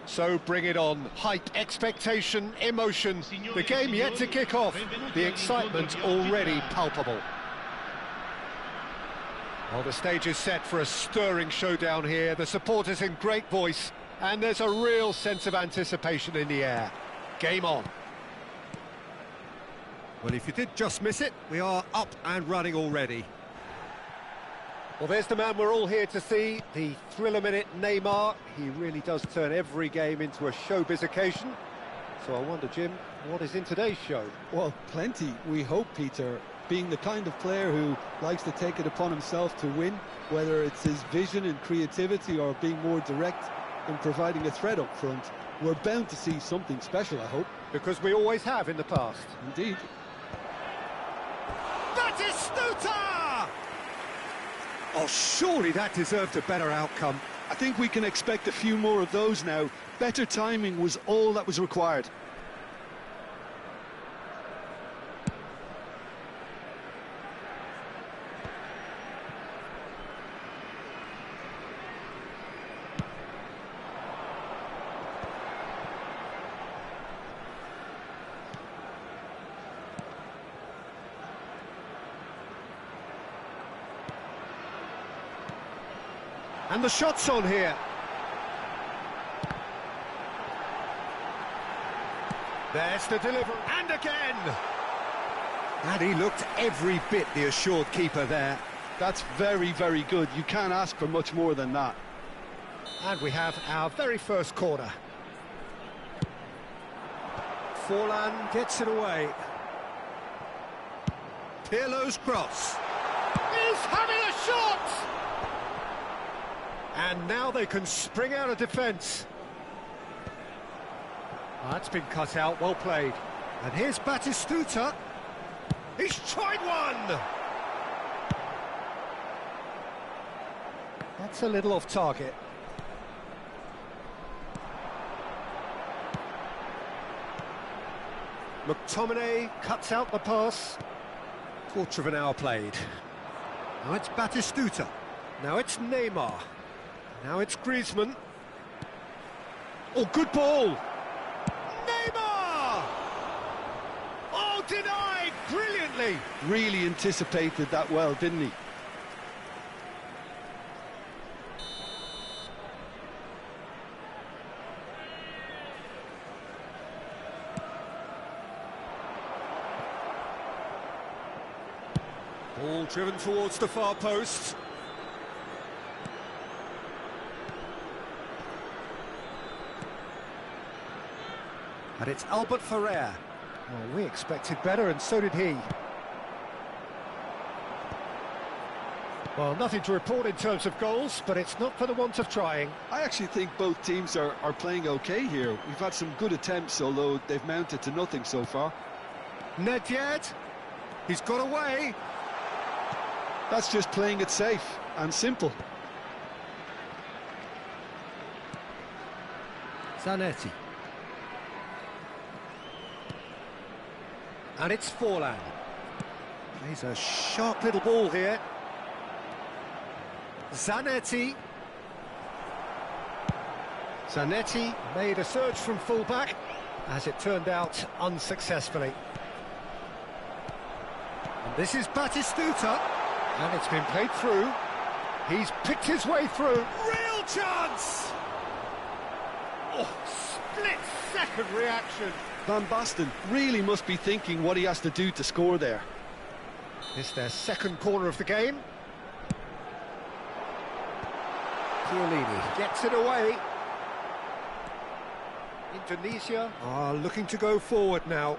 So bring it on. Hype, expectation, emotion. The game yet to kick off. The excitement already palpable. Well, the stage is set for a stirring showdown here. The supporters in great voice, and there's a real sense of anticipation in the air. Game on. Well, if you did just miss it, we are up and running already. Well, there's the man we're all here to see, the thriller-minute Neymar. He really does turn every game into a showbiz occasion. So I wonder, Jim, what is in today's show? Well, plenty, we hope, Peter. Being the kind of player who likes to take it upon himself to win, whether it's his vision and creativity or being more direct in providing a threat up front, we're bound to see something special, I hope. Because we always have in the past. Indeed. That is Stuta! Oh, surely that deserved a better outcome. I think we can expect a few more of those now. Better timing was all that was required. And the shot's on here. There's the delivery. And again! And he looked every bit the assured keeper there. That's very, very good. You can't ask for much more than that. And we have our very first corner. Forlan gets it away. Pirlo's cross. He's having a shot! And now they can spring out of defence. That's been cut out, well played. And here's Batistuta. He's tried one! That's a little off target. McTominay cuts out the pass. Quarter of an hour played. Now it's Batistuta. Now it's Neymar. Now it's Griezmann. Oh, good ball! Neymar! Oh, denied brilliantly! Really anticipated that well, didn't he? Ball driven towards the far post. And it's Albert Ferrer. Well, we expected better, and so did he. Well, nothing to report in terms of goals, but it's not for the want of trying. I actually think both teams are playing okay here. We've had some good attempts, although they've mounted to nothing so far. Nedved, he's got away. That's just playing it safe and simple. Zanetti. And it's Forlan. He's a sharp little ball here. Zanetti. Zanetti made a surge from full-back, as it turned out unsuccessfully. And this is Batistuta, and it's been played through. He's picked his way through. Real chance! Oh, split-second reaction. Van Basten really must be thinking what he has to do to score there. It's their second corner of the game. Chiellini gets it away. Indonesia are looking to go forward now.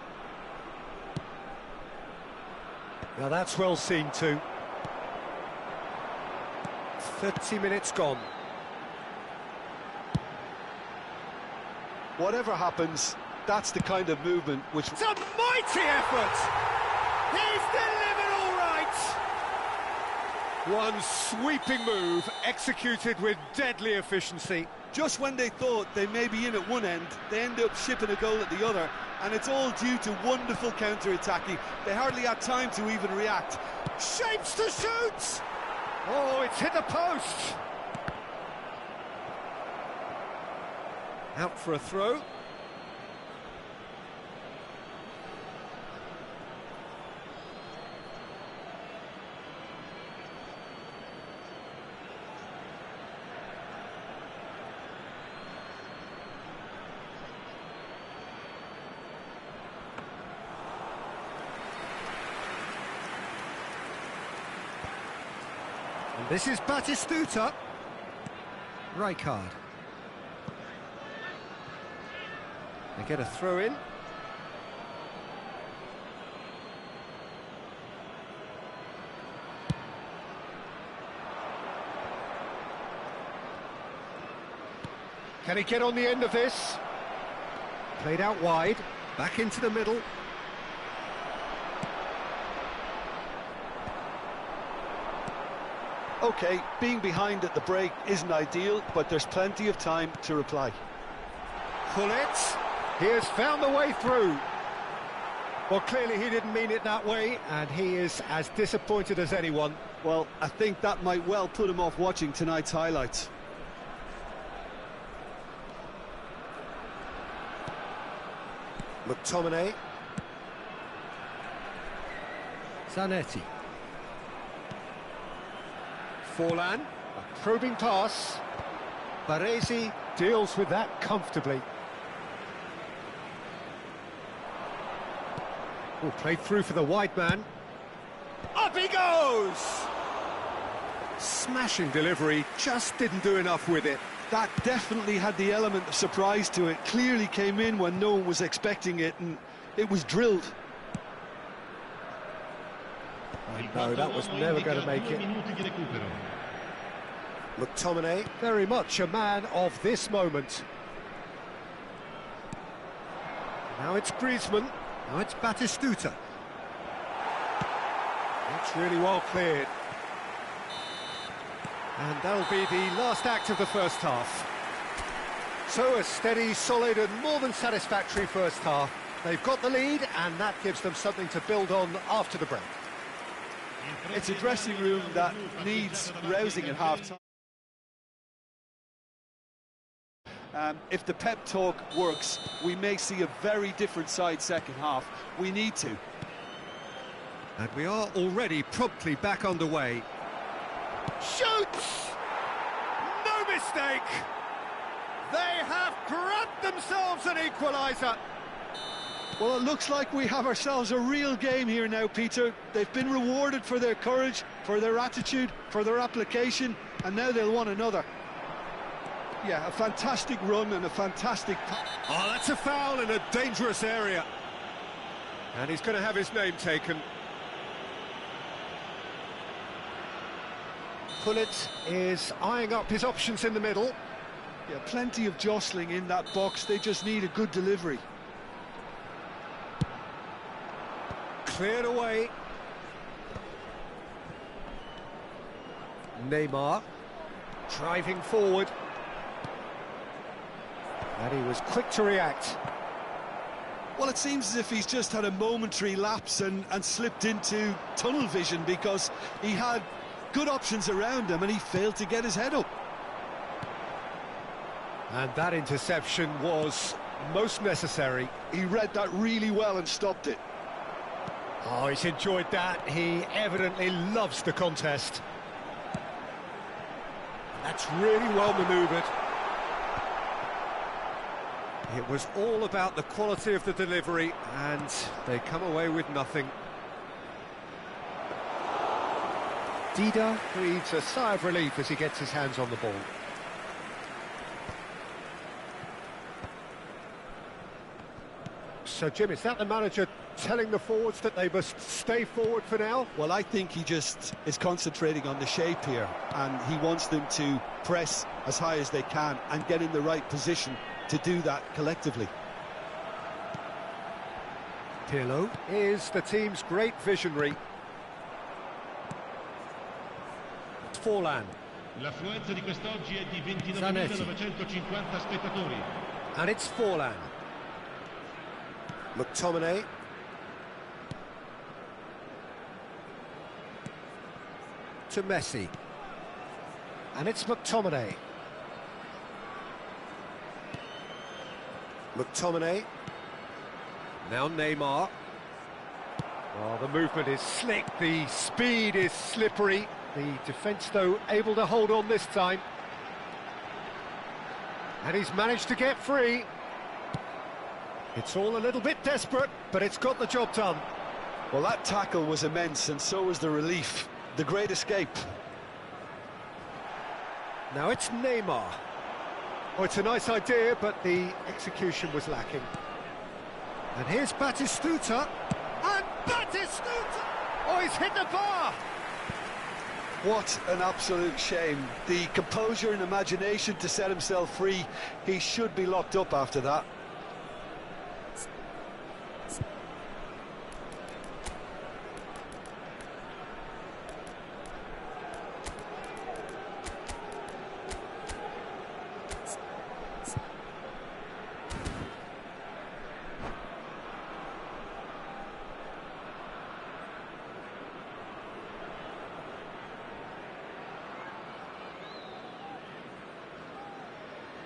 Now that's well seen too. 30 minutes gone. Whatever happens, that's the kind of movement which... It's a mighty effort! He's delivered all right! One sweeping move, executed with deadly efficiency. Just when they thought they may be in at one end, they end up shipping a goal at the other, and it's all due to wonderful counter-attacking. They hardly had time to even react. Shapes to shoot! Oh, it's hit the post! Out for a throw. And this is Batistuta. Rijkaard. They get a throw in. Can he get on the end of this? Played out wide, back into the middle. OK, being behind at the break isn't ideal, but there's plenty of time to reply. Pullet, he has found the way through. Well, clearly he didn't mean it that way, and he is as disappointed as anyone. Well, I think that might well put him off watching tonight's highlights. McTominay. Zanetti. Forlan, a probing pass. Baresi deals with that comfortably. Oh, played through for the wide man. Up he goes! Smashing delivery, just didn't do enough with it. That definitely had the element of surprise to it. Clearly came in when no one was expecting it, and it was drilled. I know, that was never going to make it. McTominay, very much a man of this moment. Now it's Griezmann, now it's Batistuta. That's really well cleared. And that'll be the last act of the first half. So a steady, solid and more than satisfactory first half. They've got the lead and that gives them something to build on after the break. It's a dressing room that needs rousing at half-time. If the pep talk works, we may see a very different side second half. We need to. And we are already promptly back underway. Shoots! No mistake! They have grabbed themselves an equaliser. Well, it looks like we have ourselves a real game here now, Peter. They've been rewarded for their courage, for their attitude, for their application, and now they'll want another. Yeah, a fantastic run and a fantastic... Oh, that's a foul in a dangerous area. And he's going to have his name taken. Pullet is eyeing up his options in the middle. Yeah, plenty of jostling in that box. They just need a good delivery. Cleared away. Neymar driving forward. And he was quick to react. Well, it seems as if he's just had a momentary lapse and slipped into tunnel vision, because he had good options around him and he failed to get his head up. And that interception was most necessary. He read that really well and stopped it. Oh, he's enjoyed that. He evidently loves the contest. That's really well manoeuvred. It was all about the quality of the delivery, and they come away with nothing. Dida breathes a sigh of relief as he gets his hands on the ball. So, Jim, is that the manager telling the forwards that they must stay forward for now? Well, I think he just is concentrating on the shape here, and he wants them to press as high as they can and get in the right position to do that collectively. Pirlo is the team's great visionary. It's Forlan. L'affluenza di quest'oggi è di 29.950 spettatori. And it's Forlan. McTominay. To Messi. And it's McTominay. McTominay. Now Neymar. Oh, the movement is slick, the speed is slippery. The defence, though, able to hold on this time. And he's managed to get free. It's all a little bit desperate, but it's got the job done. Well, that tackle was immense, and so was the relief. The great escape. Now it's Neymar. Oh, it's a nice idea, but the execution was lacking. And here's Batistuta. And Batistuta! Oh, he's hit the bar! What an absolute shame. The composure and imagination to set himself free. He should be locked up after that.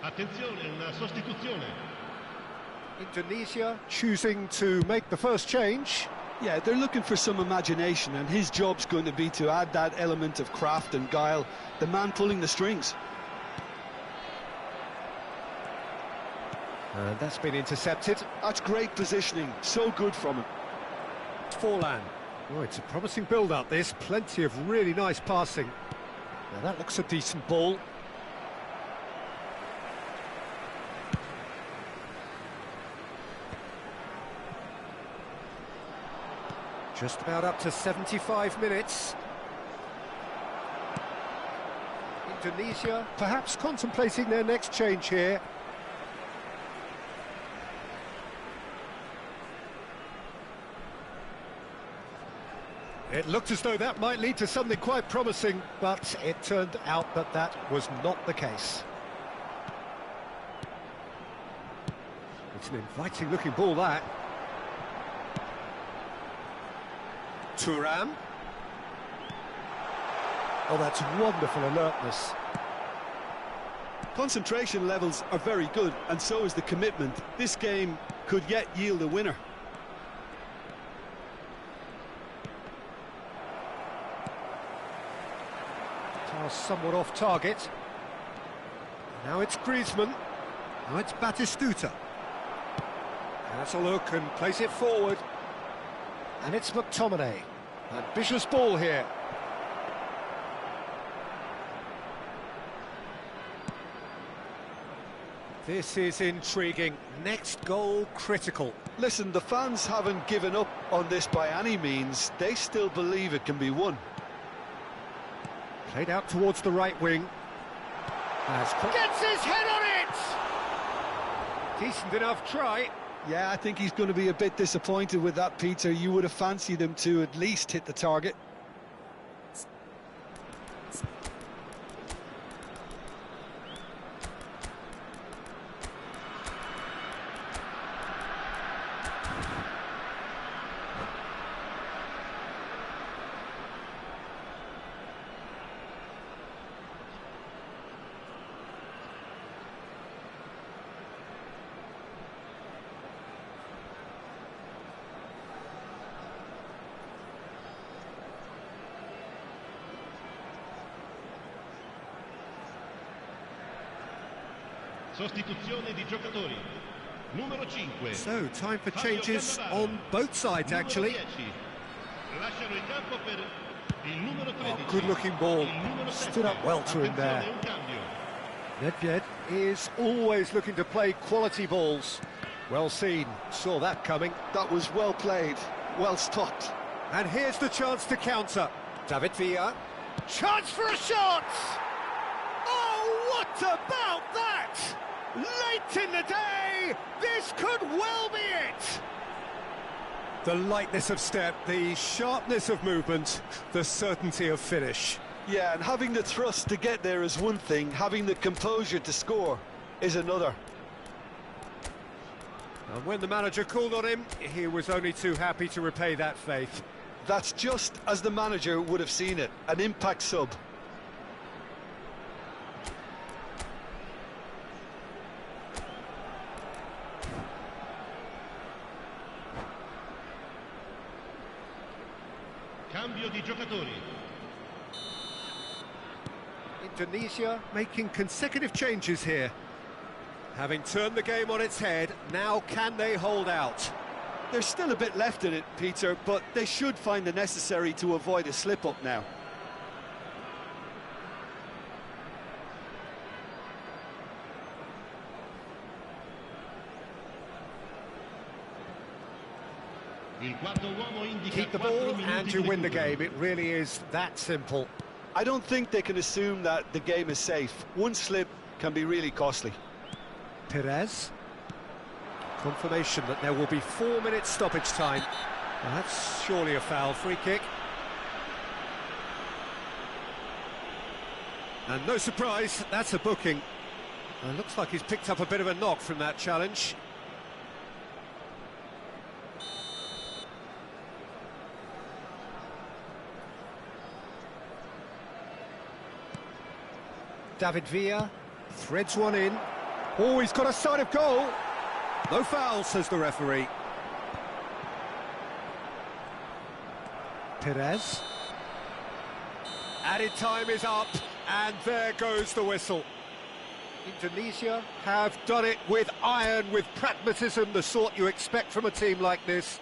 Attenzione, una sostituzione. Indonesia choosing to make the first change. Yeah, they're looking for some imagination, and his job's going to be to add that element of craft and guile, the man pulling the strings. And that's been intercepted. That's great positioning, so good from him. Forlan. Oh, it's a promising build-up, this. Plenty of really nice passing. Now that looks a decent ball. Just about up to 75 minutes. Indonesia perhaps contemplating their next change here. It looked as though that might lead to something quite promising, but it turned out that that was not the case. It's an inviting looking ball, that. Thuram. Oh, that's wonderful alertness. Concentration levels are very good, and so is the commitment. This game could yet yield a winner. Somewhat off target. Now it's Griezmann. Now it's Batistuta. Has a look and plays it forward. And it's McTominay. Ambitious ball here. This is intriguing. Next goal critical. Listen, the fans haven't given up on this by any means. They still believe it can be won. Played out towards the right wing. Gets his head on it! Decent enough try. Yeah, I think he's going to be a bit disappointed with that, Peter. You would have fancied him to at least hit the target. Sostituzione di giocatori. Numero 5. So, time for changes on both sides, actually. Lasciano il campo per il numero 13. Oh, good-looking ball. Stood up well to him there. Nedved is always looking to play quality balls. Well seen. Saw that coming. That was well played, well stopped. And here's the chance to counter. David Villa. Chance for a shot! Oh, what about that? Late in the day, this could well be it! The lightness of step, the sharpness of movement, the certainty of finish. Yeah, and having the thrust to get there is one thing, having the composure to score is another. And when the manager called on him, he was only too happy to repay that faith. That's just as the manager would have seen it, an impact sub. Cambio di giocatori. Indonesia making consecutive changes here. Having turned the game on its head, now can they hold out? There's still a bit left in it, Peter, but they should find the necessary to avoid a slip-up now. Keep the ball and you win the game. It really is that simple. I don't think they can assume that the game is safe. One slip can be really costly. Perez. Confirmation that there will be 4 minutes stoppage time. Well, that's surely a foul. Free kick. And no surprise, that's a booking. Looks like he's picked up a bit of a knock from that challenge. David Villa threads one in. Oh, he's got a sight of goal. No foul, says the referee. Perez. Added time is up, and there goes the whistle. Indonesia have done it with iron, with pragmatism, the sort you expect from a team like this.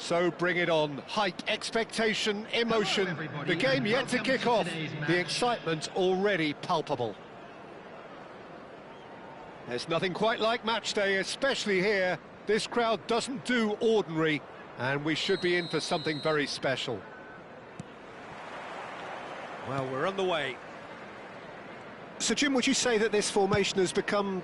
So bring it on. Hype, expectation, emotion. The game yet to kick off. The excitement already palpable. There's nothing quite like match day, especially here. This crowd doesn't do ordinary, and we should be in for something very special. Well, we're on the way. So, Jim, would you say that this formation has become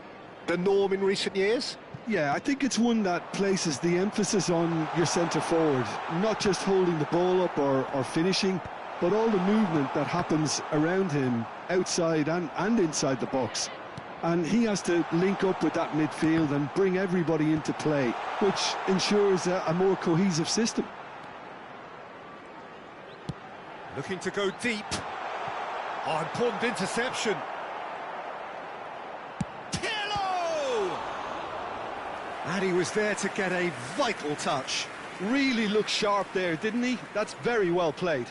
the norm in recent years? Yeah, I think it's one that places the emphasis on your centre forward, not just holding the ball up or finishing, but all the movement that happens around him, outside and inside the box. And he has to link up with that midfield and bring everybody into play, which ensures a more cohesive system. Looking to go deep. Oh, important interception. And he was there to get a vital touch. Really looked sharp there, didn't he? That's very well played.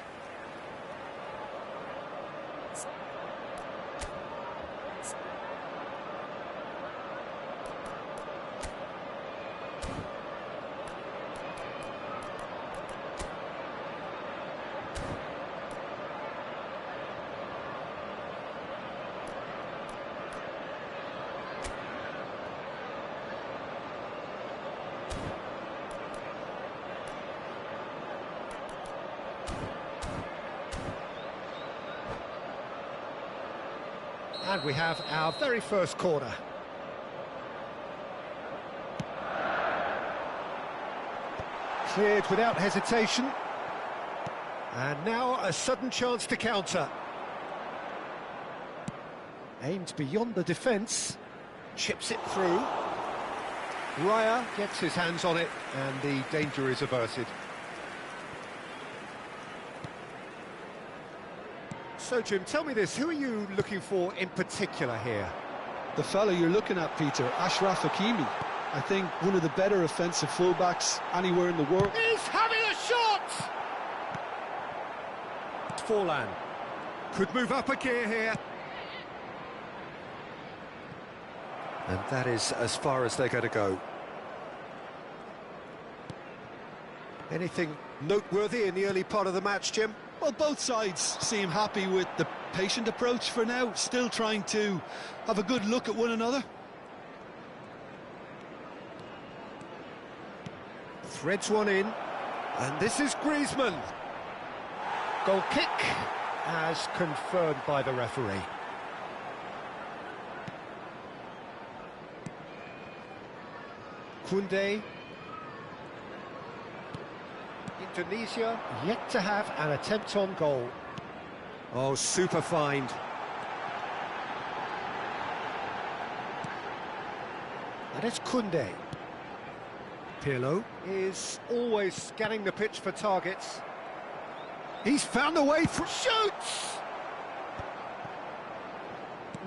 And we have our very first corner. Cleared without hesitation. And now a sudden chance to counter. Aimed beyond the defence. Chips it through. Raya gets his hands on it, and the danger is averted. So, Jim, tell me this, who are you looking for in particular here? The fella you're looking at, Peter, Ashraf Hakimi. I think one of the better offensive fullbacks anywhere in the world. He's having a shot! Forlan could move up a gear here. And that is as far as they're going to go. Anything noteworthy in the early part of the match, Jim? Well, both sides seem happy with the patient approach for now, still trying to have a good look at one another. Threads one in, and this is Griezmann. Goal kick, as confirmed by the referee. Koundé. Indonesia yet to have an attempt on goal. Oh, super find. And it's Koundé. Pirlo is always scanning the pitch for targets. He's found the way through. Shoots!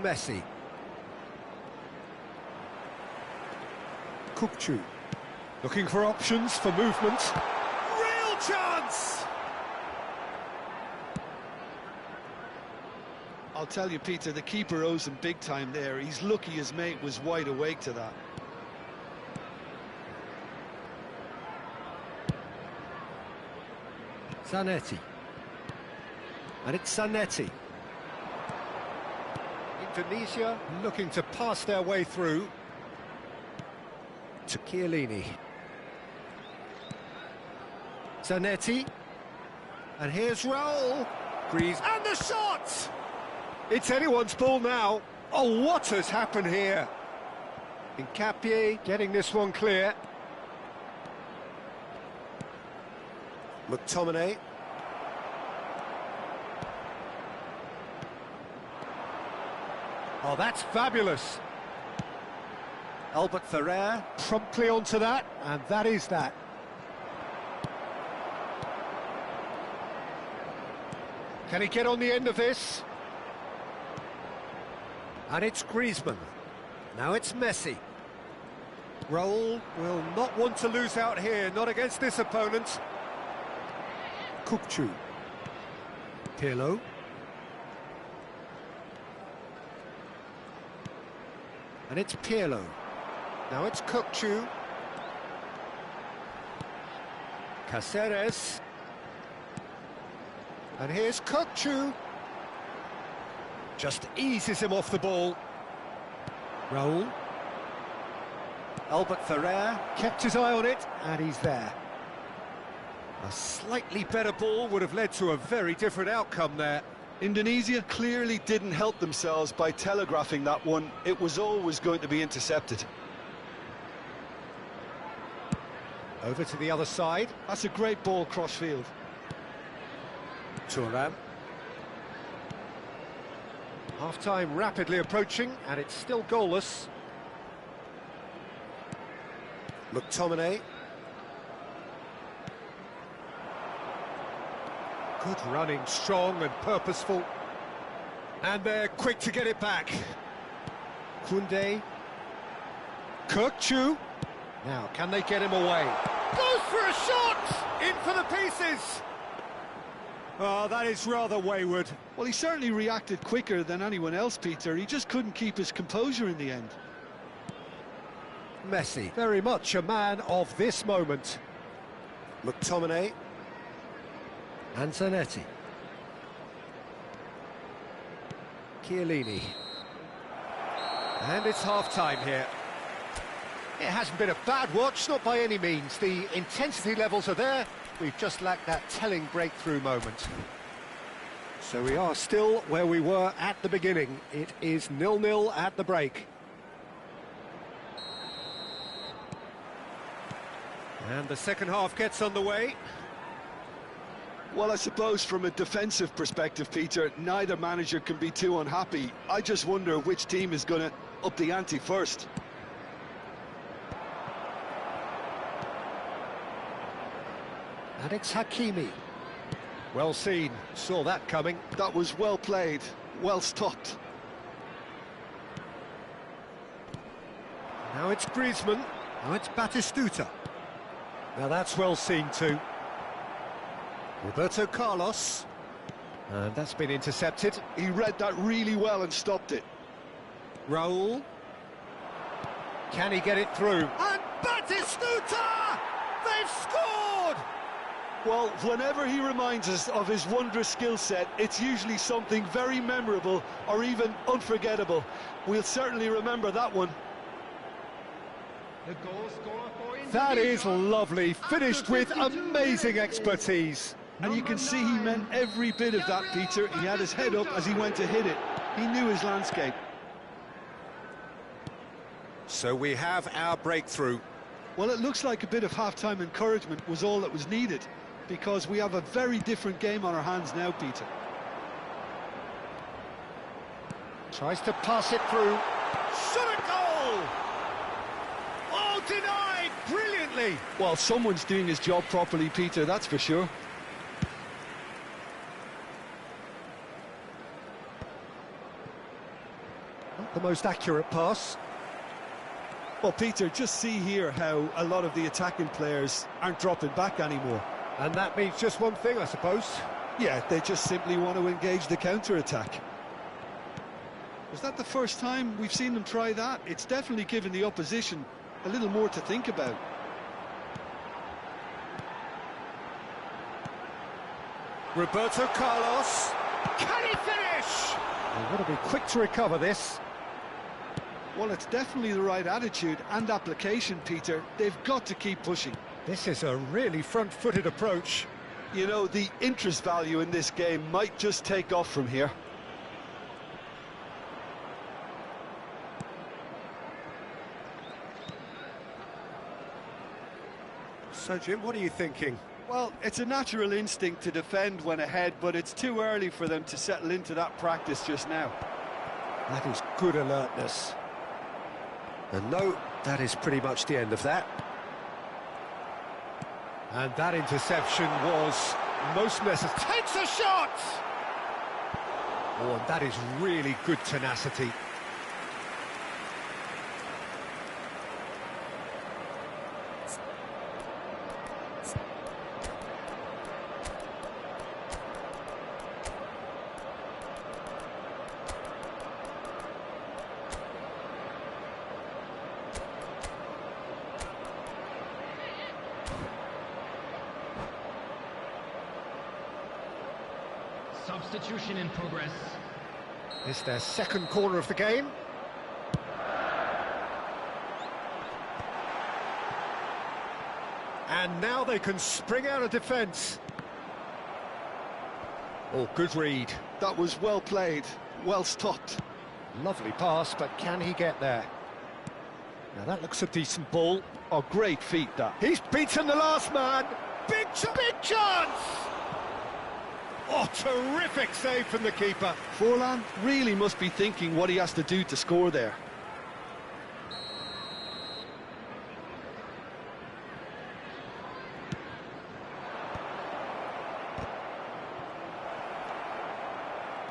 Messi. Kukçu. Looking for options for movement. Real chance! I'll tell you, Peter, the keeper owes him big time there. He's lucky his mate was wide awake to that. Zanetti. And it's Zanetti. Indonesia looking to pass their way through. To Chiellini. Zanetti. And here's Raul. Greaves. And the shot! It's anyone's ball now. Oh, what has happened here? Nkapie getting this one clear. McTominay. Oh, that's fabulous. Albert Ferrer promptly onto that, and that is that. Can he get on the end of this? And it's Griezmann. Now it's Messi. Raul will not want to lose out here, not against this opponent. Kukçu. Pirlo. And it's Pirlo. Now it's Kukçu. Caceres. And here's Kamu. Just eases him off the ball. Raul. Albert Ferrer kept his eye on it, and he's there. A slightly better ball would have led to a very different outcome there. Indonesia clearly didn't help themselves by telegraphing that one. It was always going to be intercepted. Over to the other side. That's a great ball cross-field. Turan. Half-time rapidly approaching, and it's still goalless. McTominay. Good running, strong and purposeful. And they're quick to get it back. Koundé. Kamu. Now, can they get him away? Goes for a shot! In for the pieces! Oh, that is rather wayward. Well, he certainly reacted quicker than anyone else, Peter. He just couldn't keep his composure in the end. Messi, very much a man of this moment. McTominay. And Zanetti. Chiellini. And it's half-time here. It hasn't been a bad watch, not by any means. The intensity levels are there. We've just lacked that telling breakthrough moment. So we are still where we were at the beginning. It is 0-0 at the break. And the second half gets underway. Well, I suppose from a defensive perspective, Peter, neither manager can be too unhappy. I just wonder which team is going to up the ante first. And it's Hakimi. Well seen, saw that coming. That was well played, well stopped. Now it's Griezmann, now it's Batistuta. Now that's well seen too. Roberto Carlos. And that's been intercepted. He read that really well and stopped it. Raul. Can he get it through? And Batistuta! They've scored! Well, whenever he reminds us of his wondrous skill set, it's usually something very memorable or even unforgettable. We'll certainly remember that one. That is lovely, finished with amazing expertise. And you can see he meant every bit of that, Peter. He had his head up as he went to hit it. He knew his landscape. So we have our breakthrough. Well, it looks like a bit of half-time encouragement was all that was needed, because we have a very different game on our hands now, Peter. Tries to pass it through. Shot a goal! Oh, denied brilliantly! Well, someone's doing his job properly, Peter, that's for sure. Not the most accurate pass. Well, Peter, just see here how a lot of the attacking players aren't dropping back anymore. And that means just one thing, I suppose. Yeah, they just simply want to engage the counter-attack. Was that the first time we've seen them try that? It's definitely given the opposition a little more to think about. Roberto Carlos. Can he finish? They've got to be quick to recover this. Well, it's definitely the right attitude and application, Peter. They've got to keep pushing. This is a really front-footed approach. You know, the interest value in this game might just take off from here. So, Jim, what are you thinking? Well, it's a natural instinct to defend when ahead, but it's too early for them to settle into that practice just now. That is good alertness. And no, that is pretty much the end of that. And that interception was most necessary. Takes a shot! Oh, and that is really good tenacity. Substitution in progress. It's their second corner of the game. And now they can spring out of defence. Oh, good read. That was well played, well stopped. Lovely pass, but can he get there? Now that looks a decent ball. Oh, great feat, that. He's beaten the last man. Big chance! Oh, terrific save from the keeper. Forlan really must be thinking what he has to do to score there.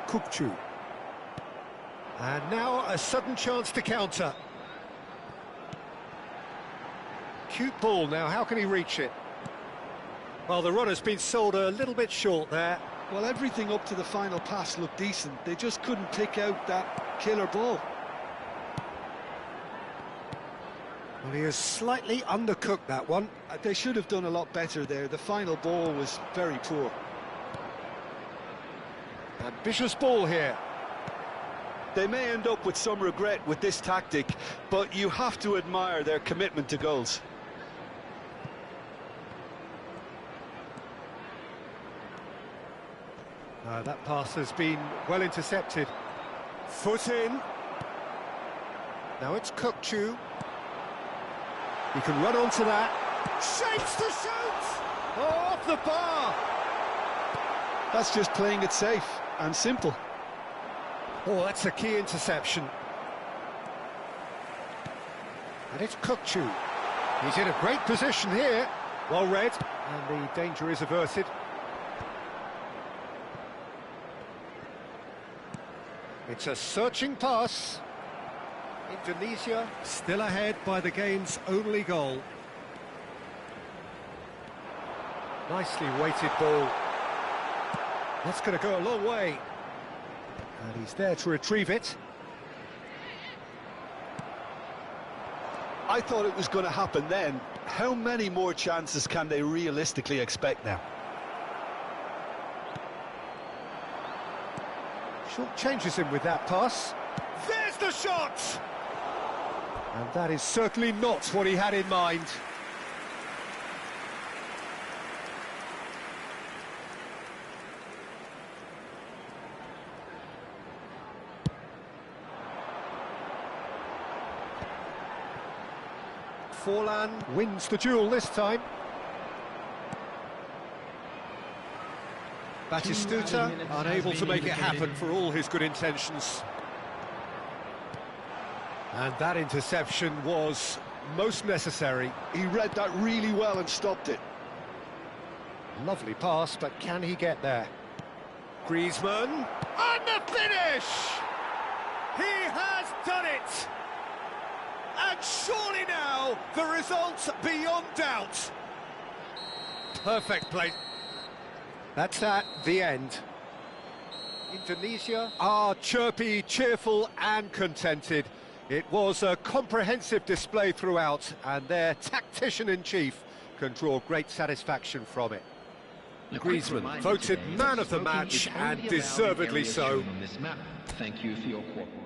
Kukçu. And now a sudden chance to counter. Cute ball now, how can he reach it? Well, the runner's been sold a little bit short there. Well, everything up to the final pass looked decent. They just couldn't pick out that killer ball. Well, he has slightly undercooked that one. They should have done a lot better there. The final ball was very poor. Ambitious ball here. They may end up with some regret with this tactic, but you have to admire their commitment to goals. That pass has been well intercepted. Foot in. Now it's Kukçu. He can run onto that. Shapes to shoot! Oh, off the bar! That's just playing it safe and simple. Oh, that's a key interception. And it's Kukçu. He's in a great position here. Well read, and the danger is averted. It's a searching pass. Indonesia still ahead by the game's only goal. Nicely weighted ball. That's going to go a long way. And he's there to retrieve it. I thought it was going to happen then. How many more chances can they realistically expect now? Short changes him with that pass. There's the shot! And that is certainly not what he had in mind. Forlan wins the duel this time. Batistuta unable to make it happen for all his good intentions. And that interception was most necessary. He read that really well and stopped it. Lovely pass, but can he get there? Griezmann, and the finish! He has done it! And surely now, the result's beyond doubt. Perfect play. That's at the end. Indonesia are chirpy, cheerful and contented. It was a comprehensive display throughout, and their tactician-in-chief can draw great satisfaction from it. Griezmann voted man of the match, and deservedly so. Thank you for your cooperation.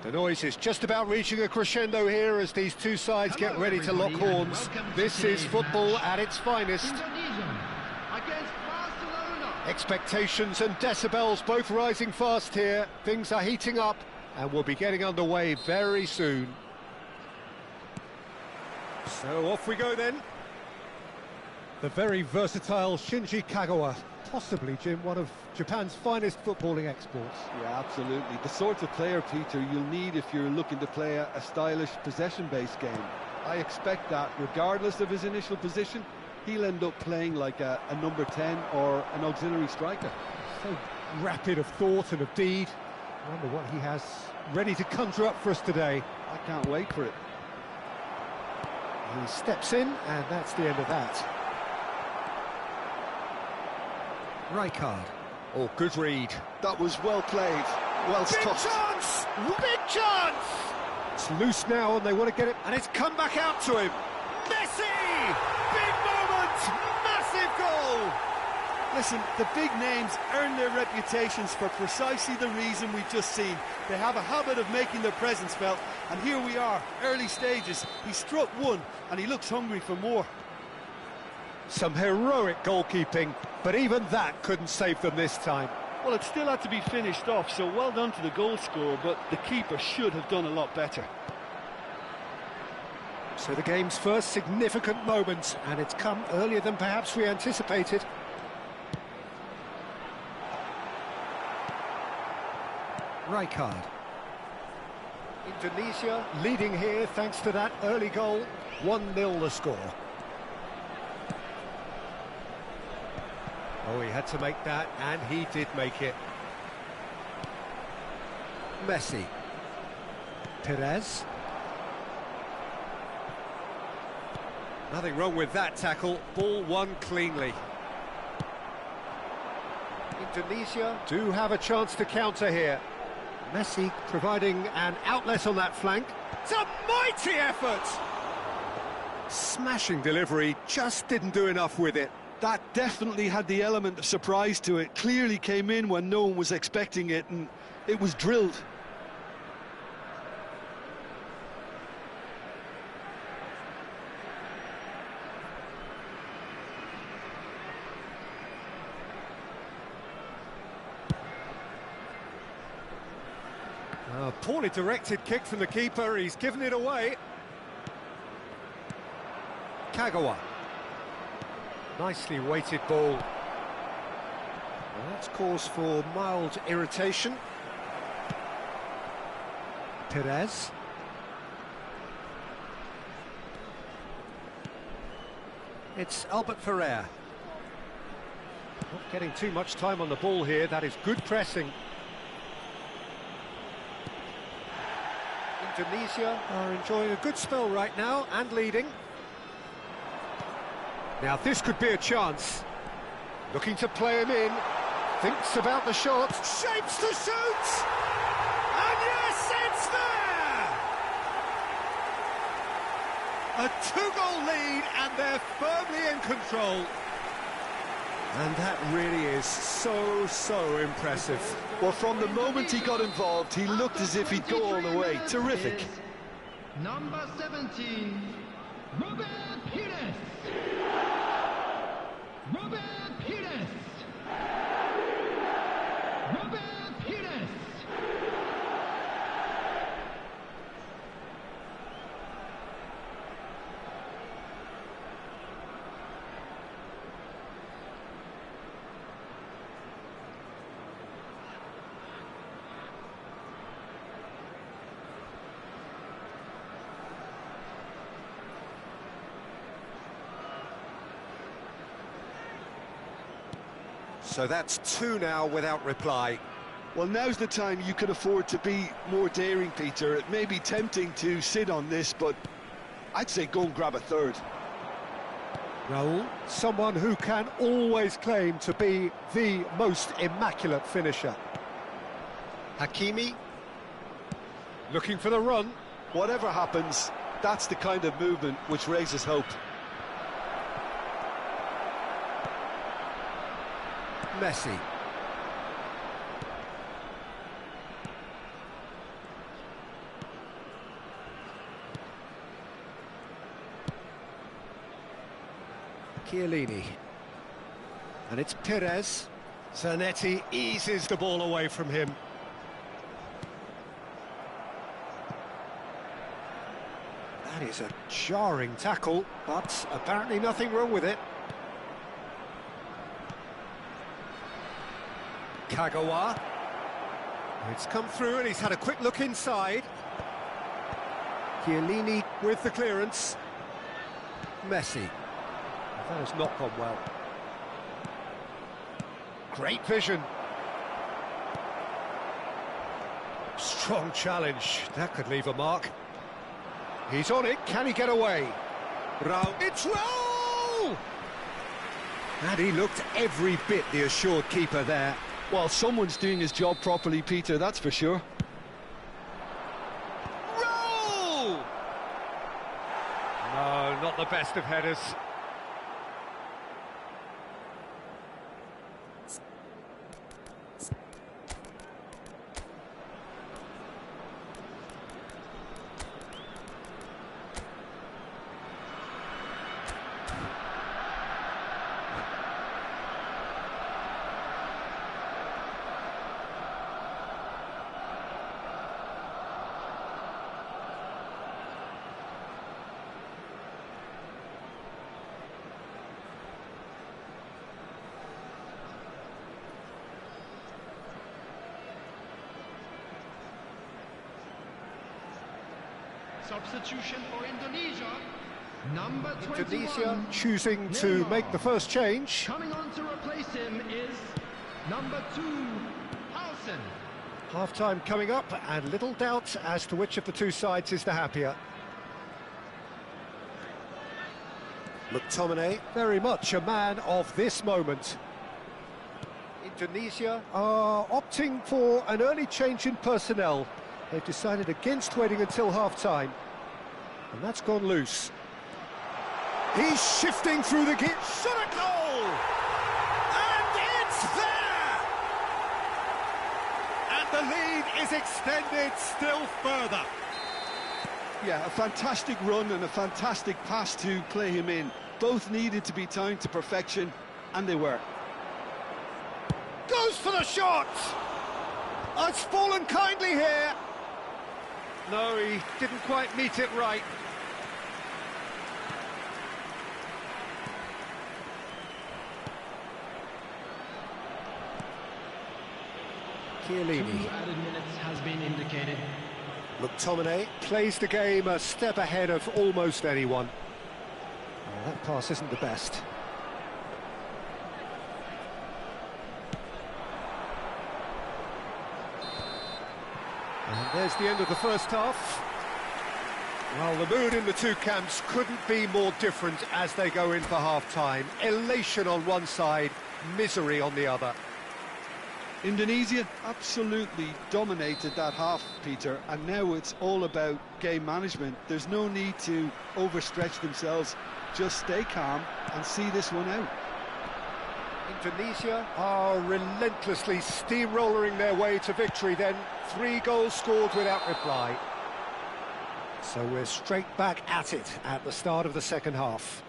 The noise is just about reaching a crescendo here as these two sides get ready to lock horns. This is football at its finest. Expectations and decibels both rising fast here. Things are heating up and we'll be getting underway very soon. So off we go then. The very versatile Shinji Kagawa. Possibly, Jim, one of Japan's finest footballing exports. Yeah, absolutely. The sort of player, Peter, you'll need if you're looking to play a stylish possession-based game. I expect that, regardless of his initial position, he'll end up playing like a number 10 or an auxiliary striker. So rapid of thought and of deed. I wonder what he has ready to conjure up for us today. I can't wait for it. He steps in, and that's the end of that. Rijkaard. Oh, good read. That was well played, well spotted. Big chance! Big chance! It's loose now and they want to get it, and it's come back out to him. Messi! Big moment! Massive goal! Listen, the big names earn their reputations for precisely the reason we've just seen. They have a habit of making their presence felt, and here we are, early stages. He struck one, and he looks hungry for more. Some heroic goalkeeping, but even that couldn't save them this time. Well, it still had to be finished off, so well done to the goal scorer, but the keeper should have done a lot better. So the game's first significant moment, and it's come earlier than perhaps we anticipated. Rijkaard. Indonesia leading here thanks to that early goal. 1-0 the score. Oh, he had to make that, and he did make it. Messi. Perez. Nothing wrong with that tackle. Ball won cleanly. Indonesia do have a chance to counter here. Messi providing an outlet on that flank. It's a mighty effort! Smashing delivery, just didn't do enough with it. That definitely had the element of surprise to it. Clearly came in when no one was expecting it, and it was drilled. A poorly directed kick from the keeper, he's given it away. Kagawa. Nicely weighted ball. Well, that's cause for mild irritation. Perez. It's Albert Ferrer. Not getting too much time on the ball here, that is good pressing. Indonesia are enjoying a good spell right now and leading. Now this could be a chance. Looking to play him in. Thinks about the shot. Shapes to shoot! And yes, it's there! A two-goal lead and they're firmly in control. And that really is so impressive. Well, from the moment he got involved, he looked as if he'd go all the way. Terrific. Number 17, Robert Pires. Robert Pires. Robert Pires. So that's two now without reply. Well, now's the time you can afford to be more daring, Peter. It may be tempting to sit on this, but I'd say go and grab a third. Raul, someone who can always claim to be the most immaculate finisher. Hakimi, looking for the run. Whatever happens, that's the kind of movement which raises hope. Messi. Chiellini. And it's Perez. Zanetti eases the ball away from him. That is a jarring tackle, but apparently nothing wrong with it. Kagawa. It's come through and he's had a quick look inside. Chiellini with the clearance. Messi. That has not gone well. Great vision. Strong challenge. That could leave a mark. He's on it. Can he get away? It's Raul! And he looked every bit the assured keeper there. Well, someone's doing his job properly, Peter, that's for sure. Raul! No, not the best of headers. Substitution for Indonesia. Number 21. Indonesia choosing to make the first change. Coming on to replace him is number 2, Halsen. Half-time coming up, and little doubt as to which of the two sides is the happier. McTominay, very much a man of this moment. Indonesia are opting for an early change in personnel. They've decided against waiting until half-time, and that's gone loose. He's shifting through the gear. Shot a goal! And it's there! And the lead is extended still further. Yeah, a fantastic run and a fantastic pass to play him in. Both needed to be timed to perfection, and they were. Goes for the shot! Oh, it's fallen kindly here. No, he didn't quite meet it right. Chiellini. 2 added minutes has been indicated. McTominay plays the game a step ahead of almost anyone. Oh, that pass isn't the best. And there's the end of the first half. Well, the mood in the two camps couldn't be more different as they go in for half-time. Elation on one side, misery on the other. Indonesia absolutely dominated that half, Peter, and now it's all about game management. There's no need to overstretch themselves. Just stay calm and see this one out. Indonesia are relentlessly steamrolling their way to victory then. 3 goals scored without reply. So we're straight back at it at the start of the second half.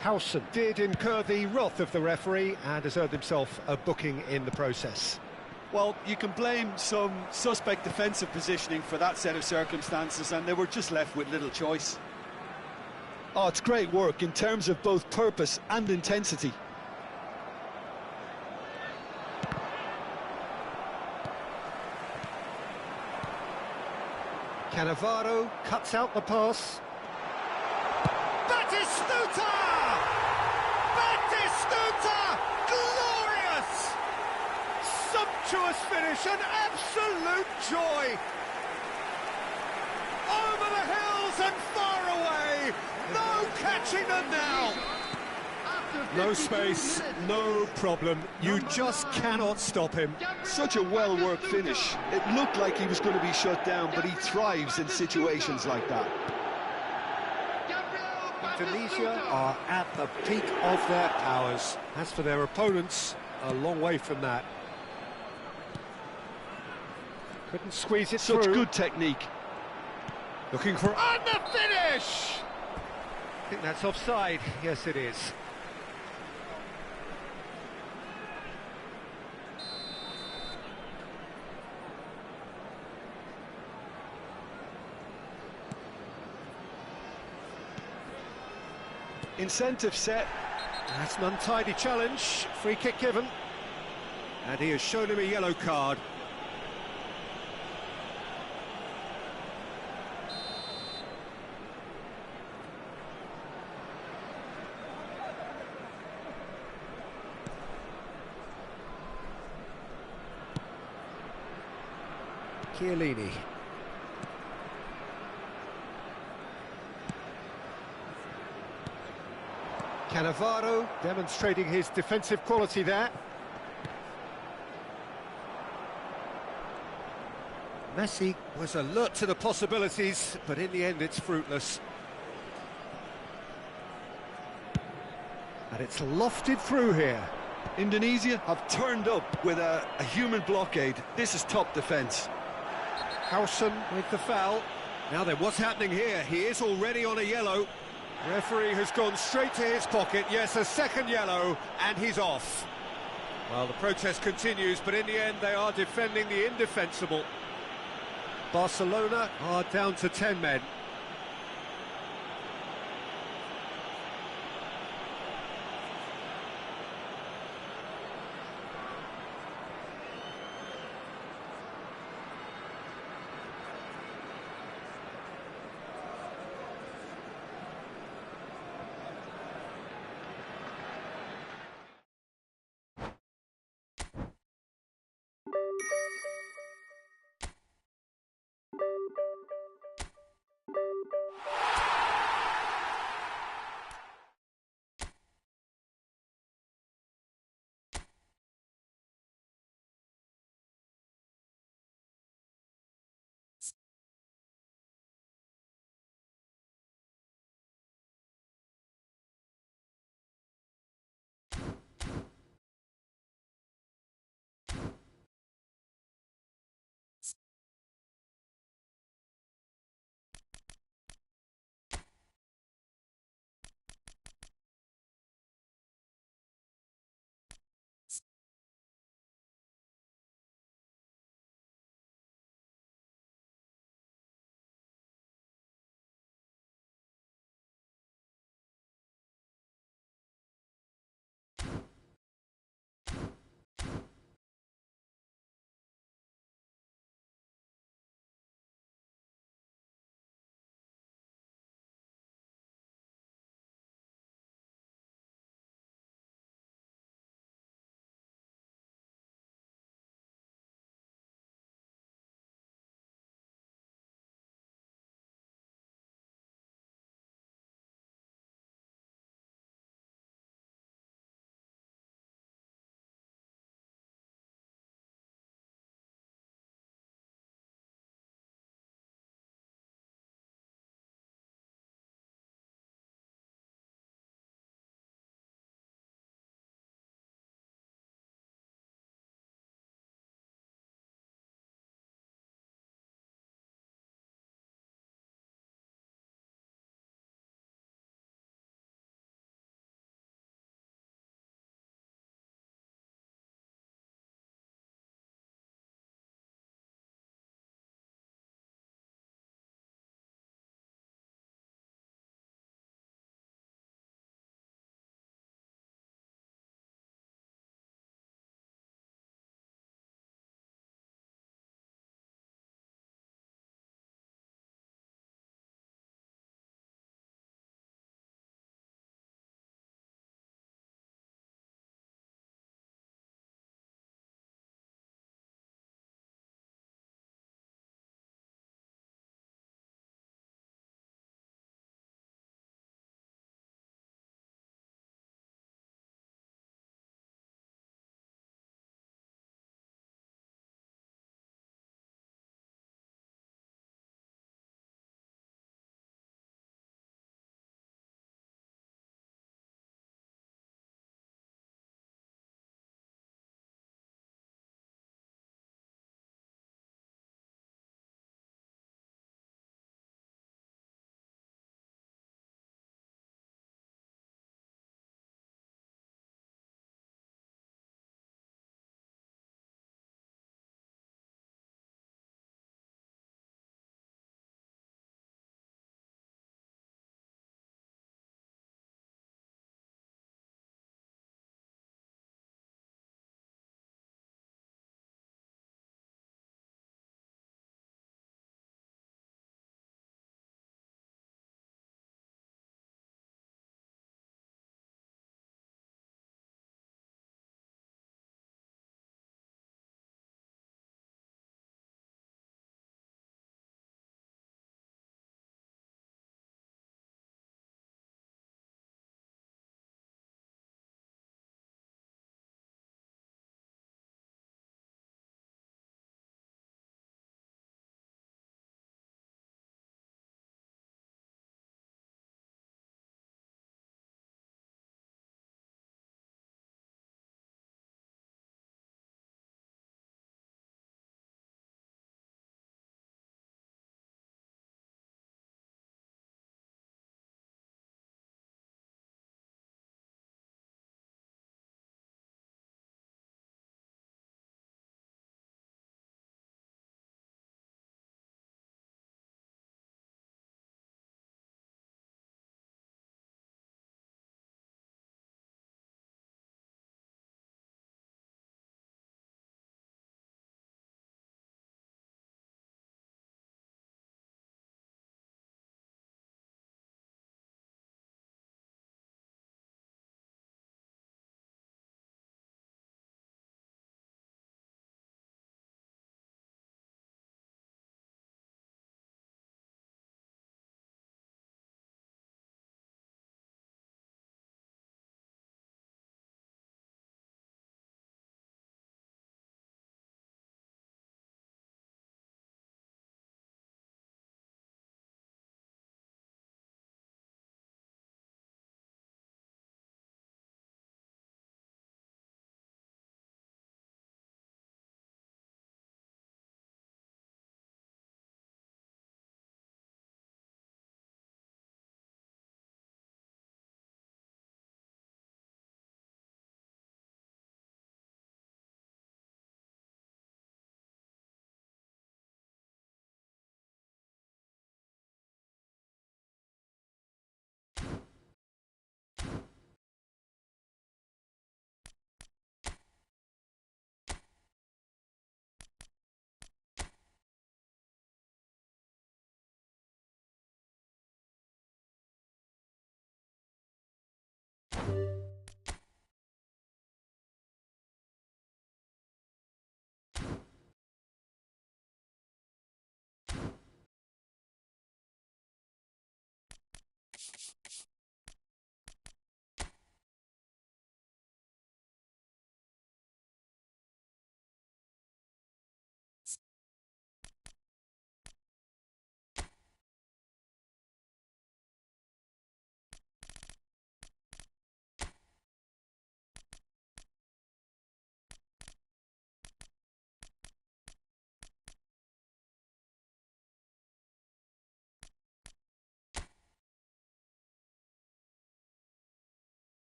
Howson did incur the wrath of the referee and has earned himself a booking in the process. Well, you can blame some suspect defensive positioning for that set of circumstances, and they were just left with little choice. Oh, it's great work in terms of both purpose and intensity. Cannavaro cuts out the pass. Batistuta! Batistuta! Glorious! Sumptuous finish, an absolute joy! Over the hills and far away! No catching them now! No space, no problem. You just cannot stop him. Such a well-worked finish. It looked like he was going to be shut down, but he thrives in situations like that. Indonesia are at the peak of their powers. As for their opponents, a long way from that. Couldn't squeeze it Such through. good technique. Looking for... on the finish! I think that's offside. Yes, it is. Incentive set. That's an untidy challenge. Free kick given. And he has shown him a yellow card. Chiellini. Cannavaro demonstrating his defensive quality there. Messi was alert to the possibilities, but in the end it's fruitless. And it's lofted through here. Indonesia have turned up with a human blockade. This is top defence. Howson with the foul. Now then, what's happening here? He is already on a yellow. Referee has gone straight to his pocket. Yes, a second yellow, and he's off. Well, the protest continues, but in the end they are defending the indefensible. Barcelona are down to 10 men.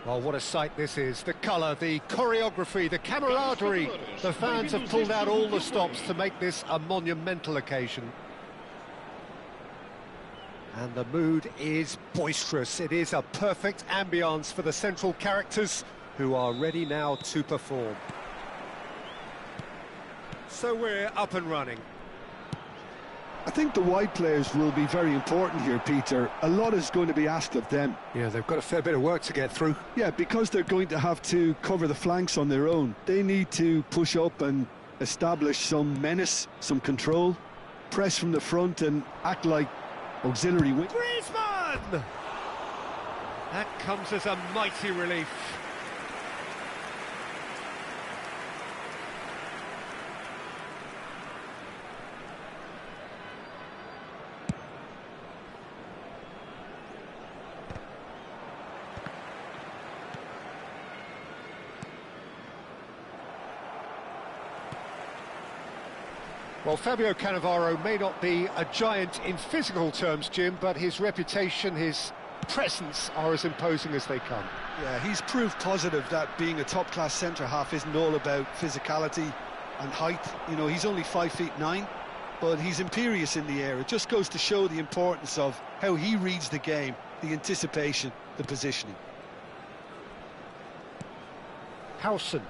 Well, what a sight this is. The colour, the choreography, the camaraderie. The fans have pulled out all the stops to make this a monumental occasion. And the mood is boisterous. It is a perfect ambience for the central characters who are ready now to perform. So we're up and running. I think the wide players will be very important here, Peter. A lot is going to be asked of them. Yeah, they've got a fair bit of work to get through. Yeah, because they're going to have to cover the flanks on their own. They need to push up and establish some menace, some control, press from the front and act like auxiliary wing. Griezmann! That comes as a mighty relief. Well, Fabio Cannavaro may not be a giant in physical terms, Jim, but his reputation, his presence are as imposing as they come. Yeah, he's proof positive that being a top-class centre-half isn't all about physicality and height. You know, he's only 5'9", but he's imperious in the air. It just goes to show the importance of how he reads the game, the anticipation, the positioning. Howson.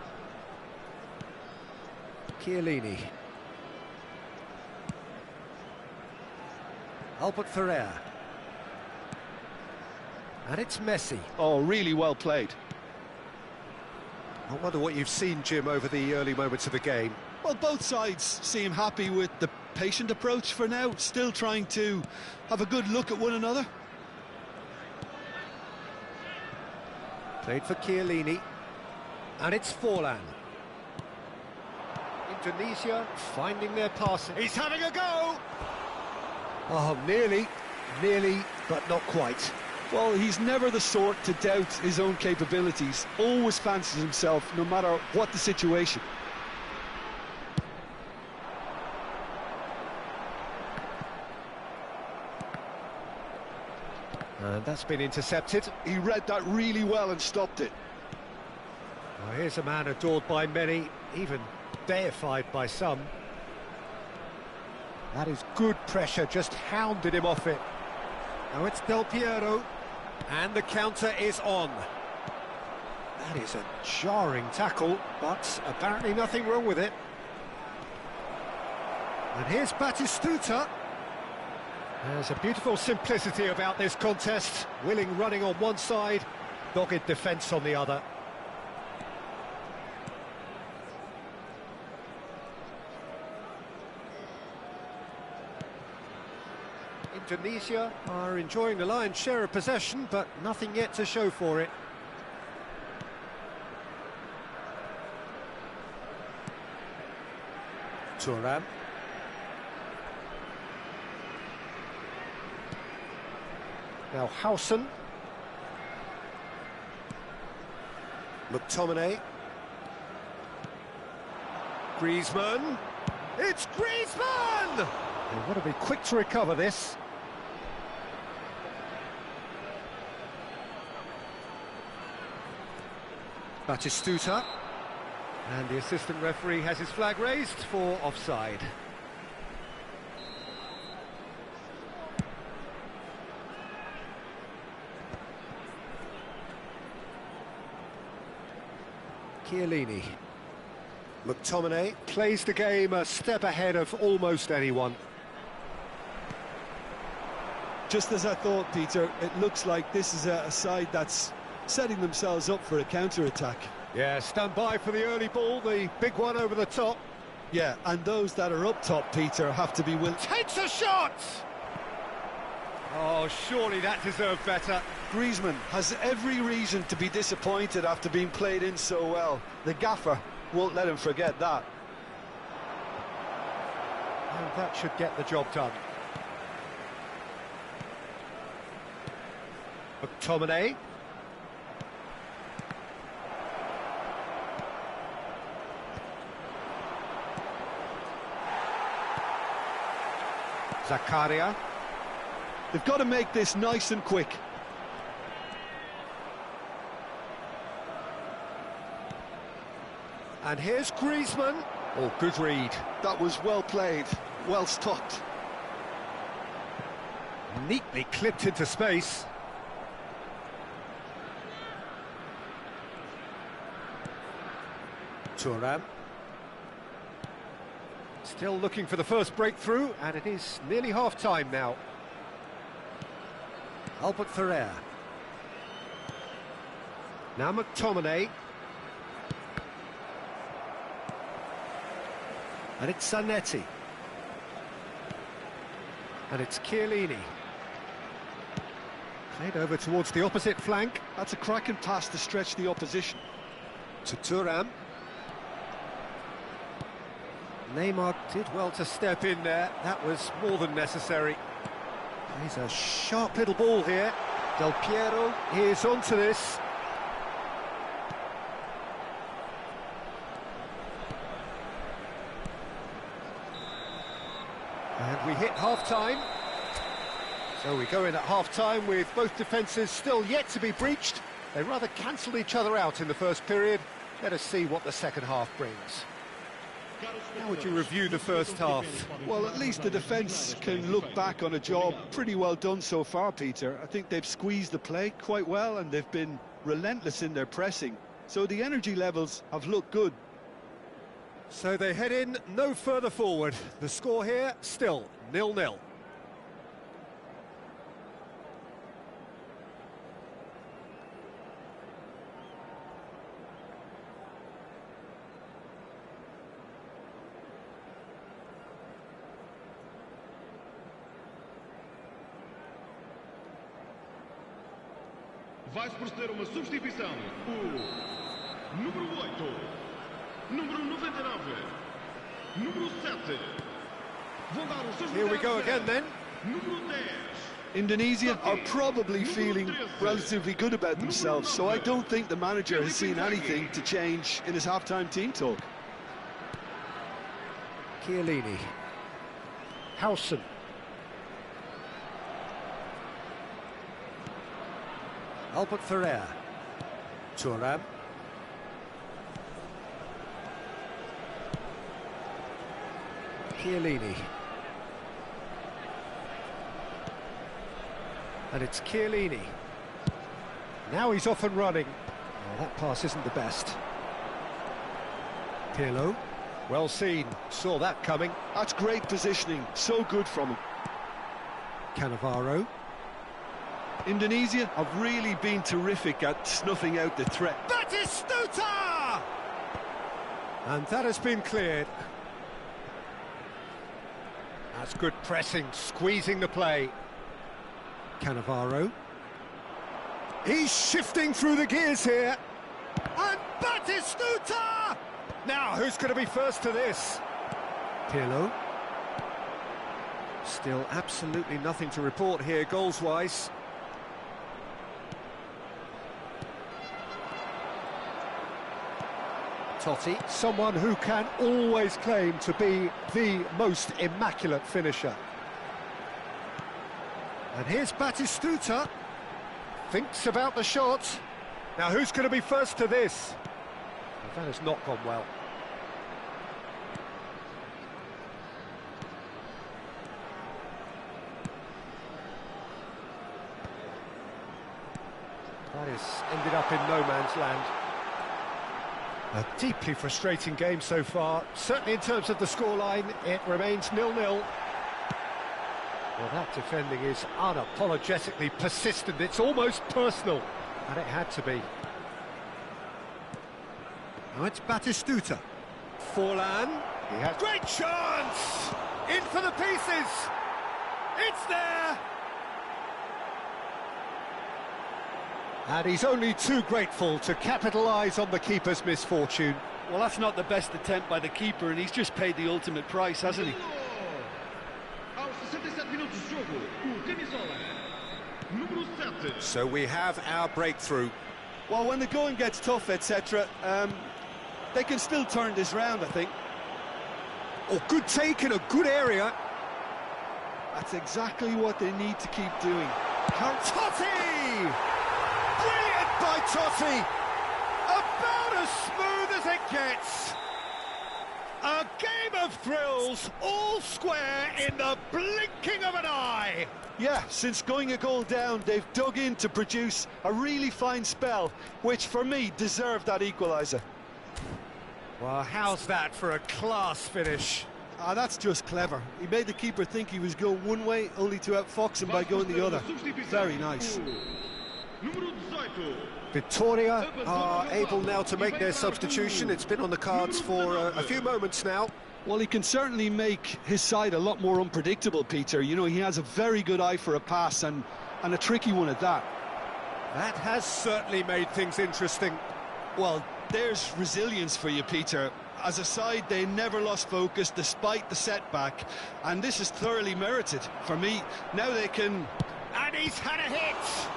Chiellini. Albert Ferrer. And it's Messi. Oh, really well played. I wonder what you've seen, Jim, over the early moments of the game. Well, both sides seem happy with the patient approach for now, still trying to have a good look at one another. Played for Chiellini. And it's Forlan. Indonesia finding their passing. He's having a go! Oh, nearly, but not quite. Well, he's never the sort to doubt his own capabilities. Always fancies himself, no matter what the situation. And that's been intercepted. He read that really well and stopped it. Well, here's a man adored by many, even deified by some. That is good pressure, just hounded him off it. Now it's Del Piero, and the counter is on. That is a jarring tackle, but apparently nothing wrong with it. And here's Batistuta. There's a beautiful simplicity about this contest. Willing running on one side, dogged defence on the other. Indonesia are enjoying the lion's share of possession, but nothing yet to show for it. Thuram. Now Howson. McTominay. Griezmann. It's Griezmann! They've got to be quick to recover this. Batistuta, and the assistant referee has his flag raised for offside. Chiellini. McTominay plays the game a step ahead of almost anyone. Just as I thought, Peter, it looks like this is a side that's setting themselves up for a counter-attack. Yeah, stand by for the early ball, the big one over the top. Yeah, and those that are up top, Peter, have to be willing. Takes a shot! Oh, surely that deserved better. Griezmann has every reason to be disappointed after being played in so well. The gaffer won't let him forget that. And that should get the job done. McTominay. Zakaria. They've got to make this nice and quick. And here's Griezmann. Oh, good read. That was well played, well stopped. Neatly clipped into space. Thuram. Still looking for the first breakthrough, and it is nearly half-time now. Albert Ferrer. Now McTominay. And it's Zanetti. And it's Chiellini. Played over towards the opposite flank. That's a cracking pass to stretch the opposition. To Thuram. Neymar did well to step in there. That was more than necessary. He's a sharp little ball here. Del Piero is onto this. And we hit half-time. So we go in at half-time with both defences still yet to be breached. They rather cancelled each other out in the first period. Let us see what the second half brings. How would you review the first half? Well, at least the defence can look back on a job pretty well done so far, Peter. I think they've squeezed the play quite well and they've been relentless in their pressing. So the energy levels have looked good. So they head in no further forward. The score here, still 0-0. Vai-se proceder uma substituição. O número 8, número 99, número 7. Vão dar os seus Here we go again then. Número 10. Indonesia are probably feeling relatively good about themselves, so I don't think the manager has seen anything to change in his half-time team talk. Chiellini. Howson. Albert Ferrer. Thuram. Chiellini. And it's Chiellini. Now he's off and running. Oh, that pass isn't the best. Pirlo. Well seen. Saw that coming. That's great positioning. So good from him. Cannavaro. Indonesia have really been terrific at snuffing out the threat. Batistuta! And that has been cleared. That's good pressing, squeezing the play. Cannavaro. He's shifting through the gears here. And Batistuta! Now, who's going to be first to this? Pirlo. Still absolutely nothing to report here, goals-wise. Totti, someone who can always claim to be the most immaculate finisher. And here's Batistuta. Thinks about the shot. Now who's going to be first to this? Well, that has not gone well. That has ended up in no man's land. A deeply frustrating game so far. Certainly in terms of the scoreline, it remains 0-0. Well, that defending is unapologetically persistent. It's almost personal, and it had to be. Now it's Batistuta. Forlan. He has great chance! In for the pieces! It's there! And he's only too grateful to capitalise on the keeper's misfortune. Well, that's not the best attempt by the keeper, and he's just paid the ultimate price, hasn't he? So we have our breakthrough. Well, when the going gets tough, etc., they can still turn this round, I think. Oh, good take in a good area. That's exactly what they need to keep doing. Totti! Brilliant by Totti! A about as smooth as it gets. A game of thrills, all square in the blinking of an eye. Yeah, since going a goal down, they've dug in to produce a really fine spell, which for me deserved that equaliser. Well, how's that for a class finish? Ah, that's just clever. He made the keeper think he was going one way, only to outfox him by going the other. Very nice. Victoria are able now to make their substitution. It's been on the cards for a few moments now. Well, he can certainly make his side a lot more unpredictable, Peter. You know, he has a very good eye for a pass and a tricky one at that. That has certainly made things interesting. Well, there's resilience for you, Peter. As a side, they never lost focus despite the setback, and this is thoroughly merited for me. Now they can... And he's had a hit!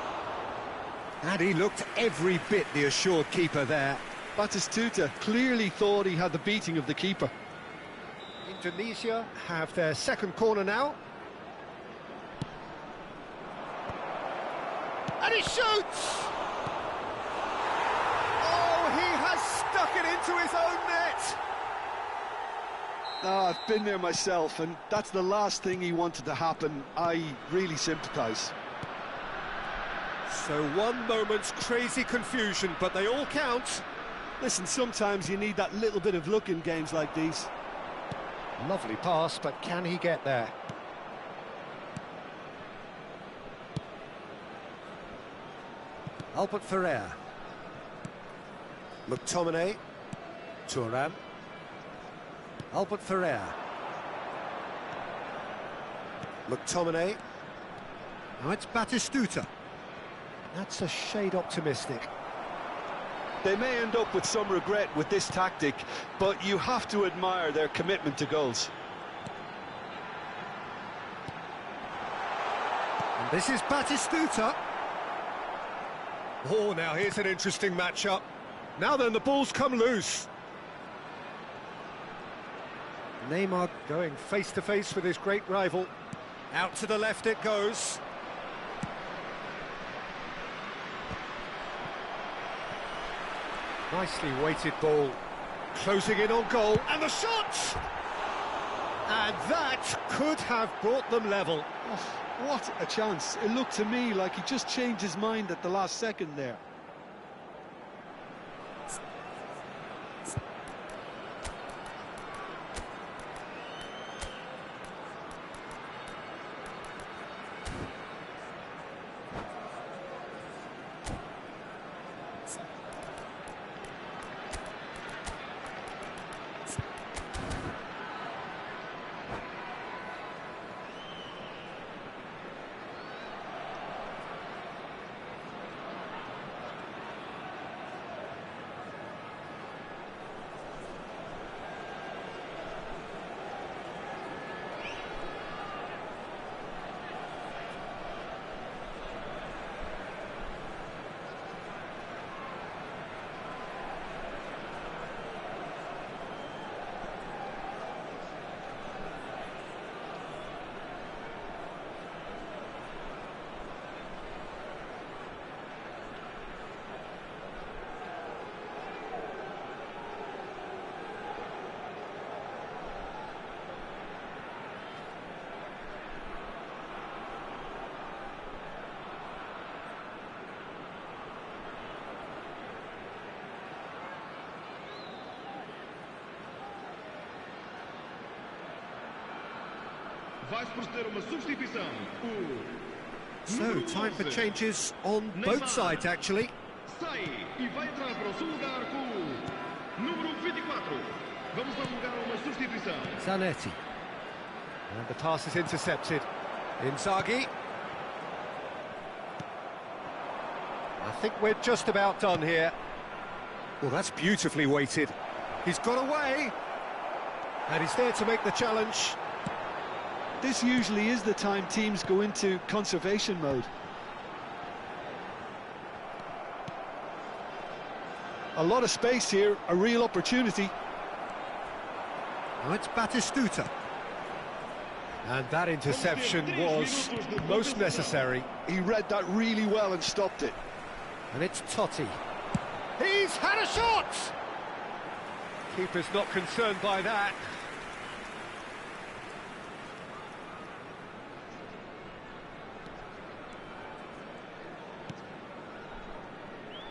And he looked every bit the assured keeper there. Batistuta clearly thought he had the beating of the keeper. Indonesia have their second corner now. And he shoots! Oh, he has stuck it into his own net! I've been there myself, and that's the last thing he wanted to happen. I really sympathise. So one moment's crazy confusion, but they all count. Listen, sometimes you need that little bit of luck in games like these. Lovely pass, but can he get there? Albert Ferrer. McTominay. Thuram. Albert Ferrer. McTominay. Now it's Batistuta. That's a shade optimistic. They may end up with some regret with this tactic, but you have to admire their commitment to goals. And this is Batistuta. Oh, now here's an interesting matchup. Now then, the ball's come loose. Neymar going face-to-face with his great rival. Out to the left it goes. Nicely weighted ball. Closing in on goal. And the shot! And that could have brought them level. Oh, what a chance. It looked to me like he just changed his mind at the last second there. Vai proceder uma substituição. So, time for changes on both sides, actually. Sai e vai entrar para o seu lugar com o número 24. Vamos dar lugar a uma substituição. Zanetti. And the pass is intercepted. Inzaghi. I think we're just about done here. Well, that's beautifully weighted. He's got away. And he's there to make the challenge. This usually is the time teams go into conservation mode. A lot of space here, a real opportunity. Now it's Batistuta. And that interception was most necessary. He read that really well and stopped it. And it's Totti. He's had a shot! Keeper's not concerned by that.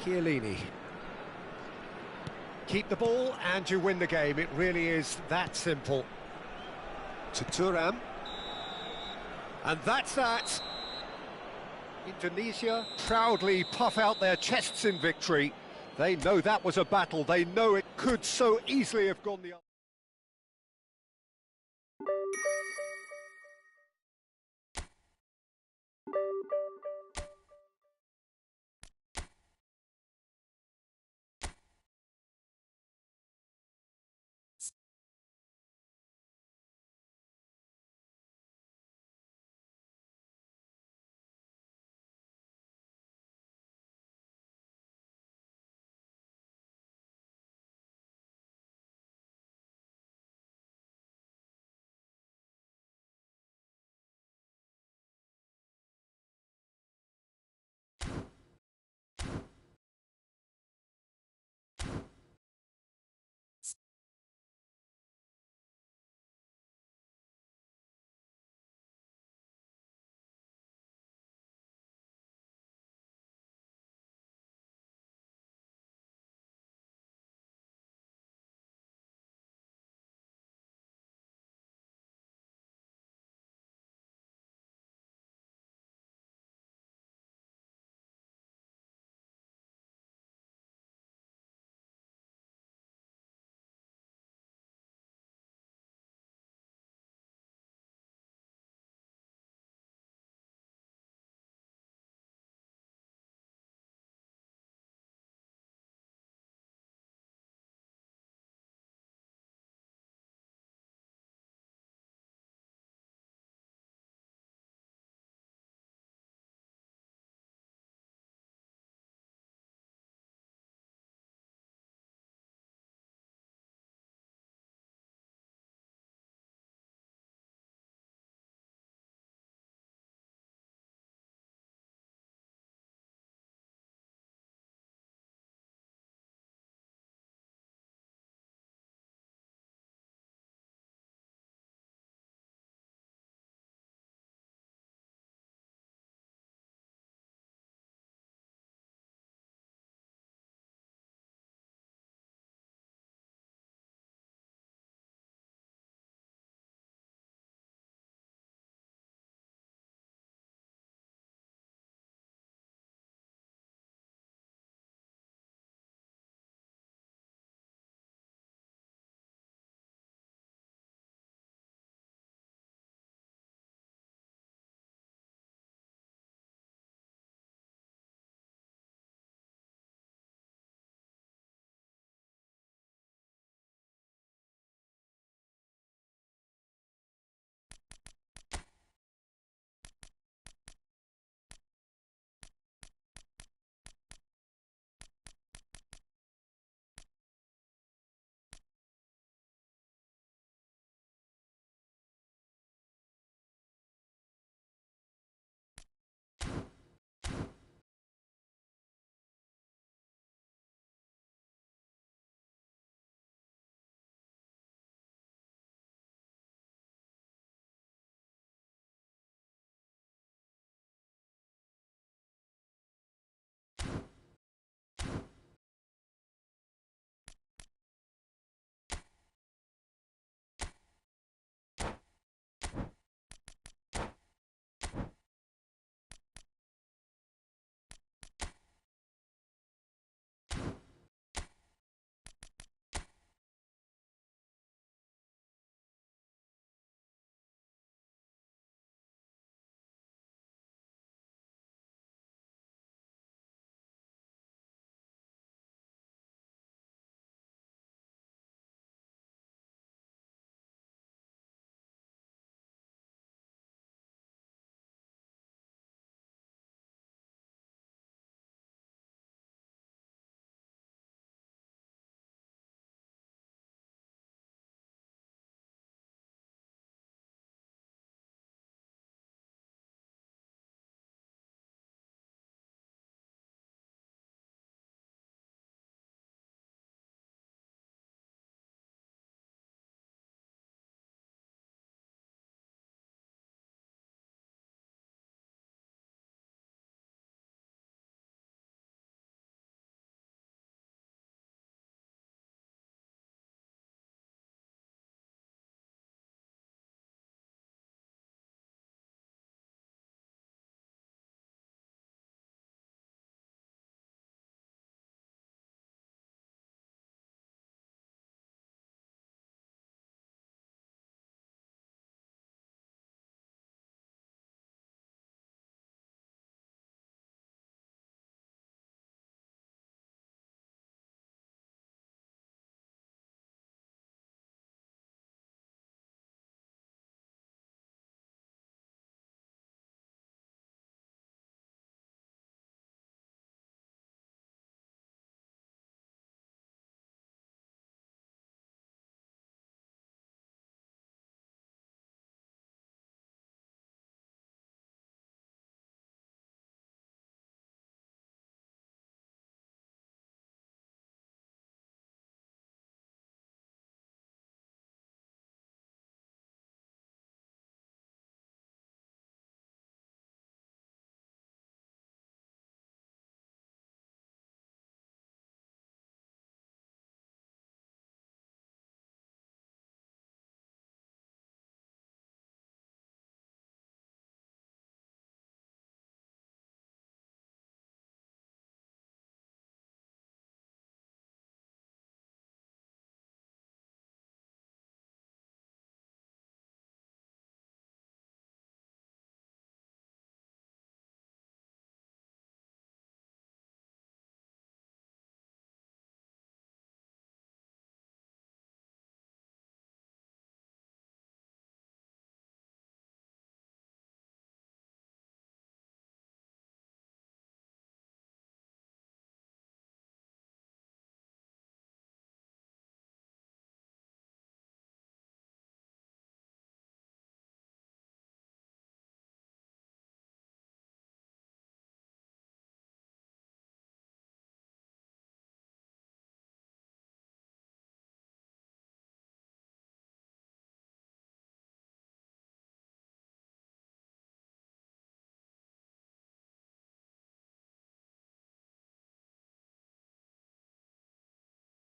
Chiellini. Keep the ball and you win the game. It really is that simple. To Thuram. And that's that. Indonesia proudly puff out their chests in victory. They know that was a battle. They know it could so easily have gone the other way.